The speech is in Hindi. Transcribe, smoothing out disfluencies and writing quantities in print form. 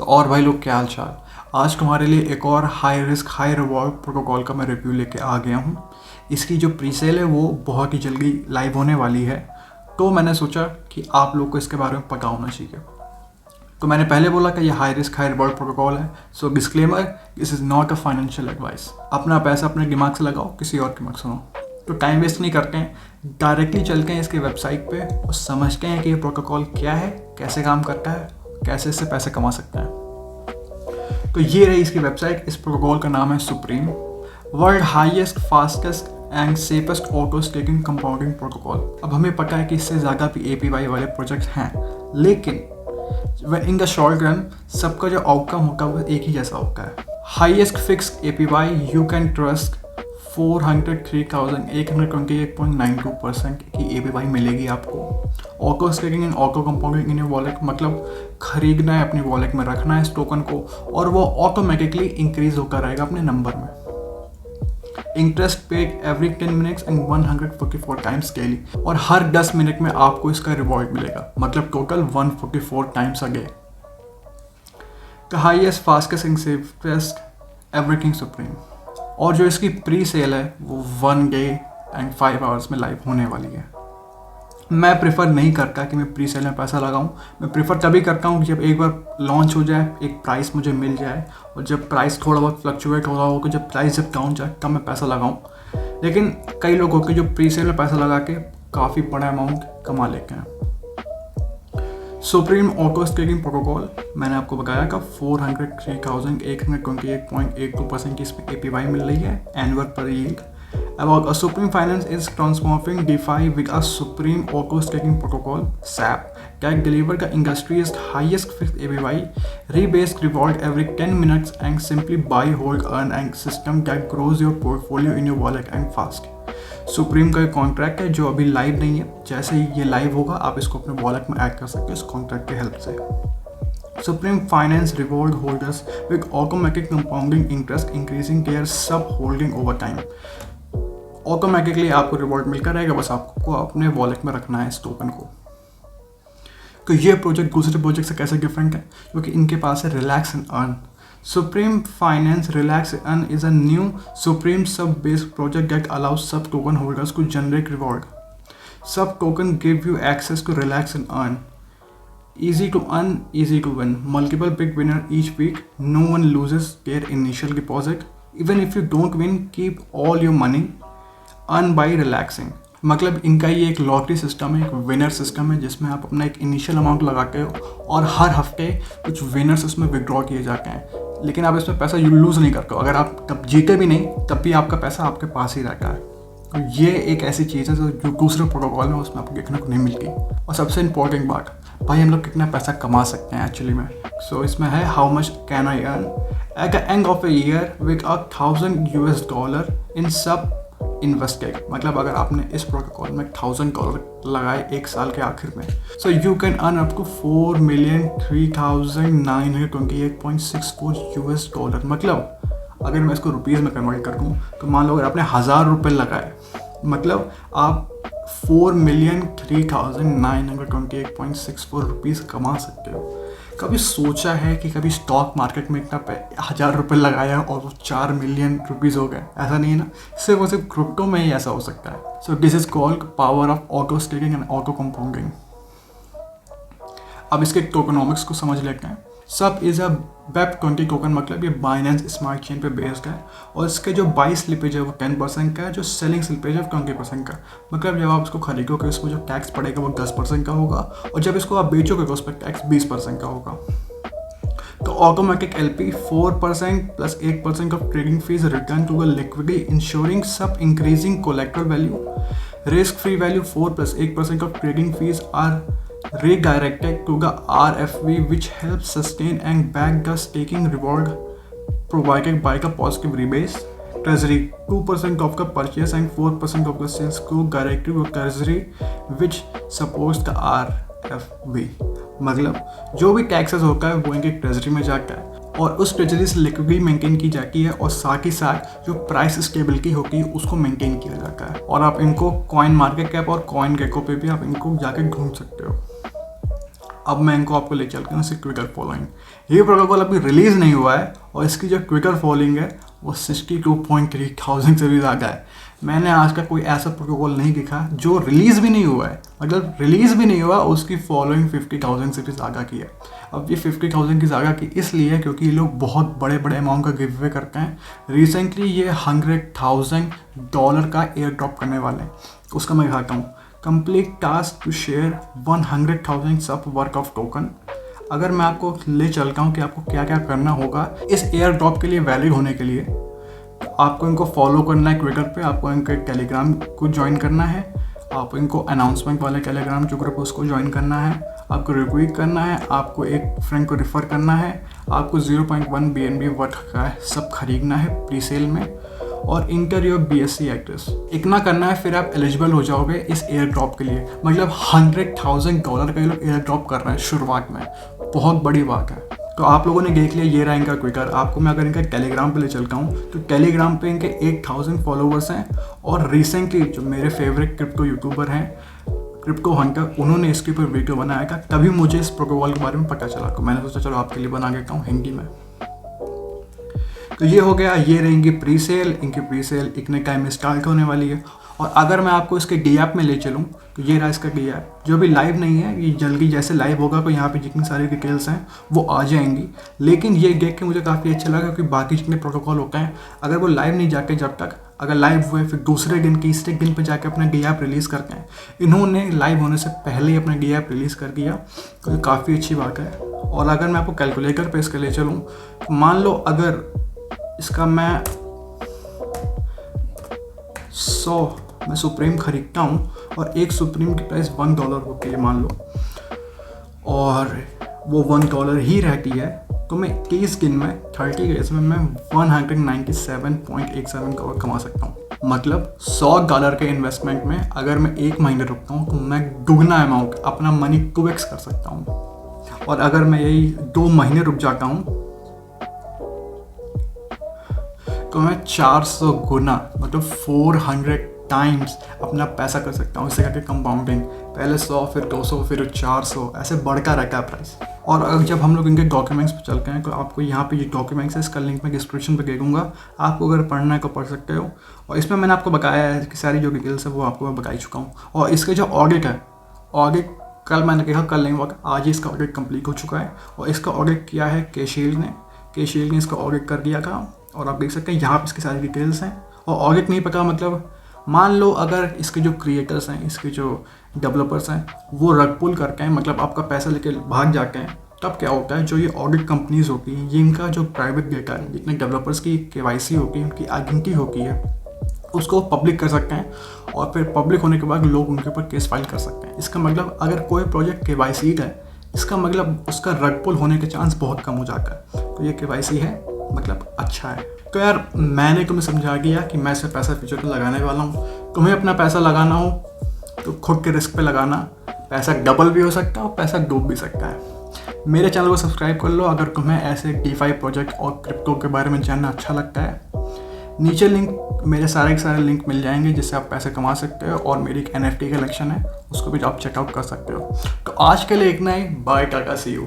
तो और भाई लोग क्या हाल चाल। आज तुम्हारे लिए एक और high risk high reward protocol का मैं रिव्यू लेके आ गया हूँ। इसकी जो प्रीसेल है वो बहुत ही जल्दी लाइव होने वाली है, तो मैंने सोचा कि आप लोग को इसके बारे में पता होना चाहिए। तो मैंने पहले बोला कि ये high risk high reward protocol है, so disclaimer, this is not a financial advice. अपना पैसा अपने दिमाग से लगाओ, किसी और के मत सुनो। तो टाइम वेस्ट नहीं करते हैं, डायरेक्टली चलते हैं इसके वेबसाइट पे और समझते हैं कि ये प्रोटोकॉल क्या है, कैसे काम करता है, कैसे इससे पैसे कमा सकते हैं। तो ये रही इसकी वेबसाइट। इस प्रोटोकॉल का नाम है supreme, world highest fastest and safest auto staking compounding protocol. अब हमें पता है कि इससे ज़्यादा भी APY वाले प्रोजेक्ट्स हैं, लेकिन इन द शॉर्ट रन सबका जो आउटकम होगा वो एक ही जैसा होता है। Highest fix APY you can trust 403,828.92% की APY मिलेगी आपको। Auto staking and auto compounding in wallet, मतलब खरीदना है, अपनी वॉलेट में रखना है इस टोकन को और वो ऑटोमेटिकली इंक्रीज होकर रहेगा अपने नंबर में। Interest paid every 10 minutes and 144 times daily, और हर 10 मिनट में आपको इसका रिवॉर्ड मिलेगा, मतलब टोटल 144 टाइम्स अगे। The highest fastest and safest everything supreme. और जो इसकी प्री सेल है वो 1 डे एंड 5 आवर्स में लाइव होने वाली है। मैं प्रेफर नहीं करता कि मैं प्री सेल में पैसा लगाऊं। मैं प्रेफर तभी करता हूं जब एक बार लॉन्च हो जाए, एक प्राइस मुझे मिल जाए, और जब प्राइस थोड़ा बहुत फ्लक्चुएट हो रहा हो, जब प्राइस जब डाउन जाए तब मैं पैसा लगाऊं। लेकिन कई लोग होते हैं जो प्री सेल में पैसा लगा के काफ़ी बड़ा अमाउंट कमा लेते हैं। सुप्रीम ऑटो स्टेकिंग प्रोटोकॉल मैंने आपको बताया कि 403,828.82% की इसमें APY मिल रही है एनुअल पर yield. About a Supreme Finance is transforming DeFi with a Supreme Auto Staking Protocol (SAP) that delivers the industry's highest fixed APY, rebased reward every 10 minutes, and simply buy, hold, earn, and system that grows your portfolio in your wallet and fast. Supreme का एक कॉन्ट्रैक्ट है जो अभी लाइव नहीं है। जैसे ही ये लाइव होगा आप इसको अपने वॉलेट में ऐड कर सकते हो इस कॉन्ट्रैक्ट के हेल्प से। Supreme Finance reward holders with automatic compounding interest increasing their sub holding over time. Automatically आपको रिवॉर्ड मिलकर रहेगा, बस आपको अपने वॉलेट में रखना है इस टोकन को। तो ये प्रोजेक्ट दूसरे प्रोजेक्ट से कैसे डिफरेंट है, क्योंकि इनके पास है relax and earn. Supreme finance relax and earn is a new supreme sub based project that allows sub token holders to generate reward. Sub token give you access to relax and earn, easy to earn, easy to win, multiple big winner each week, no one loses their initial deposit, even if you don't win, keep all your money, earn by relaxing। मतलब इनका ये एक लॉटरी सिस्टम है, एक विनर सिस्टम है जिसमें आप अपना एक इनिशियल अमाउंट लगाते हो और हर हफ्ते कुछ विनर्स उसमें विड्रॉ किए जाते हैं, लेकिन आप इसमें पैसा लूज़ नहीं करते हो। अगर आप तब जीते भी नहीं तब भी आपका पैसा आपके पास ही रहता है। तो ये एक ऐसी चीज़ है जो दूसरे प्रोटोकॉल में उसमें आपको देखने को नहीं मिलती। और सबसे इम्पोर्टेंट बात, भाई हम लोग कितना पैसा कमा सकते हैं एक्चुअली में। सो इसमें है how much can I earn at the end of a year with $1,000 इन सब इन्वेस्टेड। मतलब अगर आपने इस प्रोटोकॉल में $1,000 लगाए एक साल के आखिर में, so you can earn up to $4,03,928.64 मतलब अगर मैं इसको रुपीज़ में कन्वर्ट कर दूँ तो मान लो अगर आपने $1,000 लगाए, मतलब आप 4,03,928.64 रुपीज़ कमा सकते हो। कभी सोचा है कि कभी स्टॉक मार्केट में इतना $1,000 लगाया और वो 4 मिलियन रुपीज़ हो गए? ऐसा नहीं है ना, सिर्फ और सिर्फ क्रिप्टो में ही ऐसा हो सकता है। So this is called power of auto staking and auto compounding. अब इसके टोकनॉमिक्स को समझ लेते हैं। सब इज़ अ WEB20 टोकन, मतलब ये बाइनेंस स्मार्ट चेन पे बेस्ड है, और इसके जो बाई स्लिपेज है वो 10% का है, जो सेलिंग स्लिपेज है 20% का। मतलब जब आप इसको खरीदोगे उसमें जो टैक्स पड़ेगा वो 10% का होगा, और जब इसको आप बेचोगे तो उस पर टैक्स 20% का होगा। तो automatic LP 4% plus 8% of trading fees return to the liquidity insuring sub increasing collector value. Risk free value 4 plus 8% of trading fees are redirected to the RFV, which helps sustain and back the staking reward provided by the positive rebase. Treasury 2% of the purchase and 4% of the sales go directly to Treasury, which supports the RFV। मतलब जो भी टैक्सेस होता है वो इनके ट्रेजरी में जाता है और उस ट्रेजरी से लिक्विडिटी मेंटेन की जाती है, और साथ ही साथ जो प्राइस स्टेबिलिटी होती है उसको मेंटेन किया जाता है। और आप इनको कॉइन मार्केट कैप और कॉइन गेको पे भी आप इनको जाकर ढूंढ सकते हो। अब मैं इनको आपको ले चलता हूँ सिक्विकल फॉलोइंग। ये प्रोटोकॉल अभी रिलीज़ नहीं हुआ है और इसकी जो ट्विटर फॉलोइंग है वो 62.3 से भी ज़्यादा है। मैंने आज तक कोई ऐसा प्रोटोकॉल नहीं देखा जो रिलीज़ भी नहीं हुआ है, मतलब रिलीज़ भी नहीं हुआ, उसकी फॉलोइंग 50,000 से भी ज़्यादा की है। अब ये 50,000 की ज़्यादा की इसलिए है क्योंकि ये लोग बहुत बड़े बड़े अमाउंट का गिव अवे करते हैं। रिसेंटली ये $100,000 का एयर ड्रॉप करने वाले हैं। उसका मैं दिखाता हूँ। कंप्लीट टास्क टू शेयर 100,000 सब वर्क ऑफ टोकन। अगर मैं आपको ले चलता हूँ कि आपको क्या क्या करना होगा इस एयर ड्रॉप के लिए वैलिड होने के लिए, तो आपको इनको फॉलो करना है ट्विटर पे, आपको इनके टेलीग्राम को ज्वाइन करना है, आपको इनको अनाउंसमेंट वाले टेलीग्राम जो ग्रुप है उसको ज्वाइन करना है, आपको रिट्वीट करना है, आपको एक फ्रेंड को रेफ़र करना है, आपको 0.1 BNB वर्थ का सब खरीदना है प्री सेल में, और इंटर योर BSC एक्ट्रेस इतना करना है, फिर आप एलिजिबल हो जाओगे इस एयर ड्रॉप के लिए। मतलब $100,000 का ये लोग एयर ड्रॉप कर रहे हैं शुरुआत में, बहुत बड़ी बात है। तो आप लोगों ने देख लिया, ये रहा इनका ट्विटर। आपको मैं अगर इनका टेलीग्राम पे ले चलता हूँ तो टेलीग्राम पे इनके 8,000 फॉलोवर्स हैं, और रिसेंटली जो मेरे फेवरेट क्रिप्टो यूट्यूबर हैं क्रिप्टो हंटर, उन्होंने इसके ऊपर वीडियो बनाया था, तभी मुझे इस प्रोटोकॉल के बारे में पता चला। तो मैंने सोचा चलो आपके लिए बना देता हूँ हिंदी में। तो ये हो गया, ये रहेंगी प्री सेल। इनकी प्री सेल इतने टाइम में स्टार्ट होने वाली है। और अगर मैं आपको इसके डी ऐप में ले चलूँ तो ये रहा इसका डी ऐप, जो भी लाइव नहीं है, ये जल्दी जैसे लाइव होगा तो यहाँ पे जितनी सारी डिटेल्स हैं वो आ जाएंगी। लेकिन ये देख के मुझे काफ़ी अच्छा लगा क्योंकि बाकी जितने प्रोटोकॉल होते हैं अगर वो लाइव नहीं जाके, जब तक अगर लाइव हुए फिर दूसरे दिन तीसरे दिन पर जाके अपना डी ऐप रिलीज़ करते हैं। इन्होंने लाइव होने से पहले ही अपना डी ऐप रिलीज़ कर दिया, तो काफ़ी अच्छी बात है। और अगर मैं आपको कैलकुलेटर पे इसके ले चलूँ तो मान लो अगर इसका मैं 100 मैं सुप्रीम खरीदता हूँ और एक सुप्रीम की प्राइस $1 होती है मान लो, और वो $1 ही रहती है, तो मैं 30 दिन में 30 डेज में मैं 197.87 करोड़ कमा सकता हूँ। मतलब $100 के इन्वेस्टमेंट में अगर मैं 1 महीने रुकता हूँ तो मैं दुगना अमाउंट अपना मनी 2x कर सकता हूँ। और अगर मैं यही 2 महीने रुक जाता हूँ तो मैं 400 गुना मतलब 400 टाइम्स अपना पैसा कर सकता हूँ। इससे करके कंपाउंडिंग, पहले 100 फिर 200 फिर 400 ऐसे बढ़ता रहता है प्राइस। और अगर जब हम लोग इनके डॉक्यूमेंट्स पे चलते हैं तो आपको यहाँ पे ये डॉक्यूमेंट्स है, इसका लिंक मैं डिस्क्रिप्शन पे दे दूँगा, आपको अगर पढ़ना है तो पढ़ सकते हो। और इसमें मैंने आपको बताया है कि सारी जो डिटेल्स है वो आपको मैं बता ही चुका हूँ। और इसके जो ऑडिट है, ऑडिट कल मैंने कहा कल नहीं हुआ, आज ही इसका ऑडिट कंप्लीट हो चुका है। और इसका ऑडिट किया है के-शील्ड ने इसका ऑडिट कर दिया था। और आप देख सकते हैं यहाँ पे इसकी सारी डिटेल्स हैं। और ऑडिट नहीं पता मतलब मान लो अगर इसके जो क्रिएटर्स हैं, इसके जो डेवलपर्स हैं वो रग पुल करके हैं, मतलब आपका पैसा लेके भाग जाते हैं, तब क्या होता है, जो ये ऑडिट कंपनीज होती हैं, ये इनका जो प्राइवेट डेटा है, जितने डेवलपर्स की KYC होती है, उनकी आइडेंटिटी होती है, उसको पब्लिक कर सकते हैं। और फिर पब्लिक होने के बाद लोग उनके ऊपर केस फाइल कर सकते हैं। इसका मतलब अगर कोई प्रोजेक्ट KYC है, इसका मतलब उसका रग पुल होने के चांस बहुत कम हो जाता है। तो ये KYC है, मतलब अच्छा है। तो यार मैंने तुम्हें समझा दिया कि मैं इससे पैसा फ्यूचर में लगाने वाला हूँ। तुम्हें अपना पैसा लगाना हो तो खुद के रिस्क पे लगाना, पैसा डबल भी हो सकता है और पैसा डूब भी सकता है। मेरे चैनल को सब्सक्राइब कर लो अगर तुम्हें ऐसे DeFi प्रोजेक्ट और क्रिप्टो के बारे में जानना अच्छा लगता है। नीचे लिंक, मेरे सारे के सारे लिंक मिल जाएंगे जिससे आप पैसे कमा सकते हो। और मेरी एक NFT कलेक्शन है, उसको भी आप चेकआउट कर सकते हो। तो आज के लिए इतना ही, बाय, टाटा, सी यू।